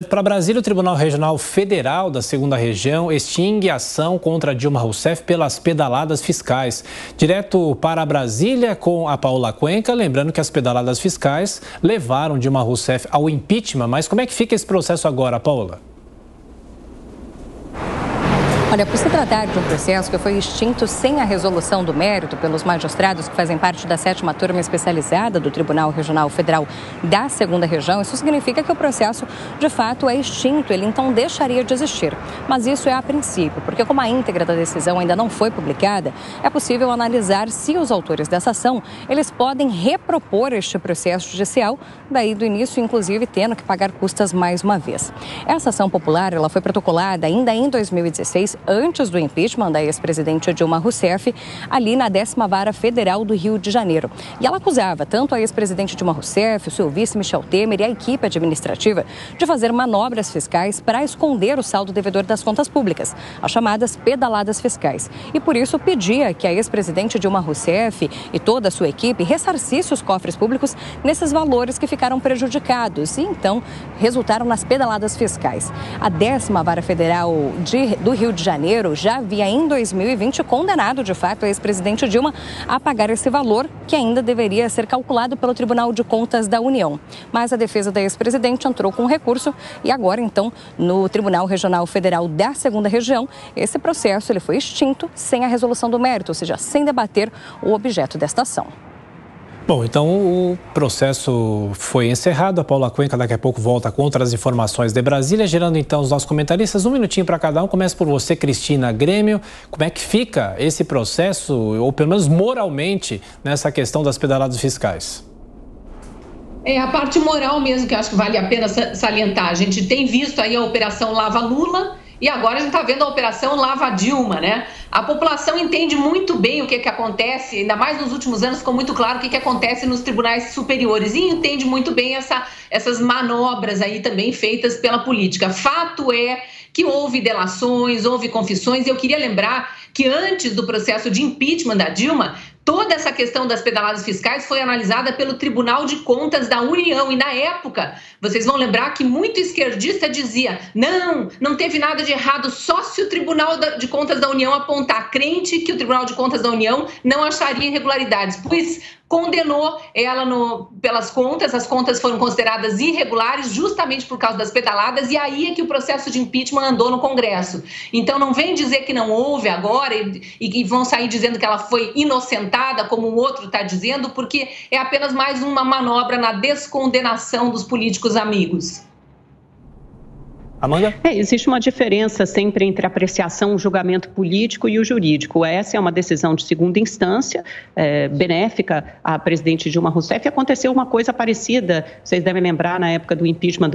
Para Brasília, o Tribunal Regional Federal da 2ª Região extingue a ação contra Dilma Rousseff pelas pedaladas fiscais. Direto para Brasília com a Paola Cuenca, lembrando que as pedaladas fiscais levaram Dilma Rousseff ao impeachment. Mas como é que fica esse processo agora, Paola? Olha, por se tratar de um processo que foi extinto sem a resolução do mérito pelos magistrados que fazem parte da 7ª turma especializada do Tribunal Regional Federal da 2ª Região, isso significa que o processo, de fato, é extinto. Ele, então, deixaria de existir. Mas isso é a princípio, porque como a íntegra da decisão ainda não foi publicada, é possível analisar se os autores dessa ação, eles podem repropor este processo judicial, daí do início, inclusive, tendo que pagar custas mais uma vez. Essa ação popular, ela foi protocolada ainda em 2016, antes do impeachment da ex-presidente Dilma Rousseff, ali na 10ª Vara Federal do Rio de Janeiro. E ela acusava tanto a ex-presidente Dilma Rousseff, o seu vice Michel Temer e a equipe administrativa de fazer manobras fiscais para esconder o saldo devedor das contas públicas, as chamadas pedaladas fiscais. E por isso pedia que a ex-presidente Dilma Rousseff e toda a sua equipe ressarcisse os cofres públicos nesses valores que ficaram prejudicados e então resultaram nas pedaladas fiscais. A 10ª Vara Federal do Rio de Janeiro já havia em 2020 condenado de fato a ex-presidente Dilma a pagar esse valor que ainda deveria ser calculado pelo Tribunal de Contas da União. Mas a defesa da ex-presidente entrou com recurso e agora então no Tribunal Regional Federal da 2ª Região esse processo ele foi extinto sem a resolução do mérito, ou seja, sem debater o objeto desta ação. Bom, então o processo foi encerrado. A Paola Cuenca daqui a pouco volta com outras informações de Brasília, gerando então os nossos comentaristas. Um minutinho para cada um. Começa por você, Cristina Grêmio. Como é que fica esse processo, ou pelo menos moralmente, nessa questão das pedaladas fiscais? É a parte moral mesmo que eu acho que vale a pena salientar. A gente tem visto aí a Operação Lava Lula e agora a gente está vendo a Operação Lava Dilma, né? A população entende muito bem o que acontece, ainda mais nos últimos anos ficou muito claro o que acontece nos tribunais superiores e entende muito bem essas manobras aí também feitas pela política. Fato é que houve delações, houve confissões e eu queria lembrar que antes do processo de impeachment da Dilma, toda essa questão das pedaladas fiscais foi analisada pelo Tribunal de Contas da União e na época, vocês vão lembrar que muito esquerdista dizia não teve nada de errado, só se o Tribunal de Contas da União apontar, crente que o Tribunal de Contas da União não acharia irregularidades, pois condenou ela pelas contas, as contas foram consideradas irregulares justamente por causa das pedaladas e aí é que o processo de impeachment andou no Congresso. Então não vem dizer que não houve agora e vão sair dizendo que ela foi inocentada, como o outro está dizendo, porque é apenas mais uma manobra na descondenação dos políticos amigos. Amanda? Existe uma diferença sempre entre a apreciação, o julgamento político e o jurídico. Essa é uma decisão de segunda instância, benéfica à presidente Dilma Rousseff. Aconteceu uma coisa parecida, vocês devem lembrar, na época do impeachment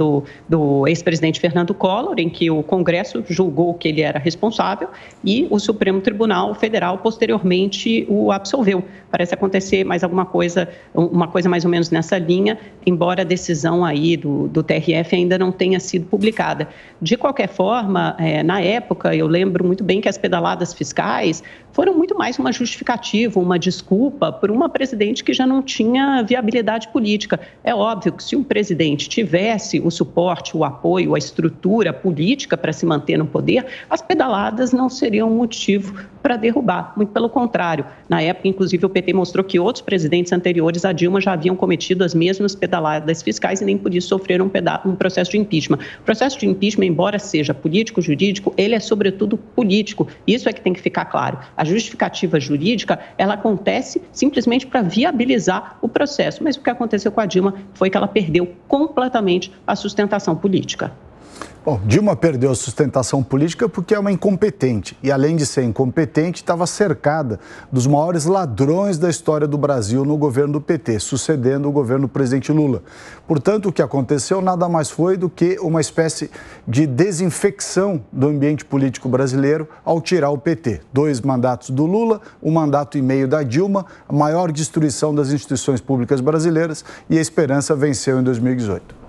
do ex-presidente Fernando Collor, em que o Congresso julgou que ele era responsável e o Supremo Tribunal Federal posteriormente o absolveu. Parece acontecer mais alguma coisa, uma coisa mais ou menos nessa linha, embora a decisão aí do TRF ainda não tenha sido publicada. De qualquer forma, na época, eu lembro muito bem que as pedaladas fiscais foram muito mais uma justificativa, uma desculpa por uma presidente que já não tinha viabilidade política. É óbvio que se um presidente tivesse o suporte, o apoio, a estrutura política para se manter no poder, as pedaladas não seriam um motivo para derrubar. Muito pelo contrário. Na época, inclusive, o PT mostrou que outros presidentes anteriores a Dilma já haviam cometido as mesmas pedaladas fiscais e nem por isso sofreram um processo de impeachment. O processo de impeachment, embora seja político-jurídico, ele é sobretudo político. Isso é que tem que ficar claro. A justificativa jurídica, ela acontece simplesmente para viabilizar o processo. Mas o que aconteceu com a Dilma foi que ela perdeu completamente a sustentação política. Bom, Dilma perdeu a sustentação política porque é uma incompetente. E, além de ser incompetente, estava cercada dos maiores ladrões da história do Brasil no governo do PT, sucedendo o governo do presidente Lula. Portanto, o que aconteceu nada mais foi do que uma espécie de desinfecção do ambiente político brasileiro ao tirar o PT. 2 mandatos do Lula, 1 mandato e meio da Dilma, a maior destruição das instituições públicas brasileiras e a esperança venceu em 2018.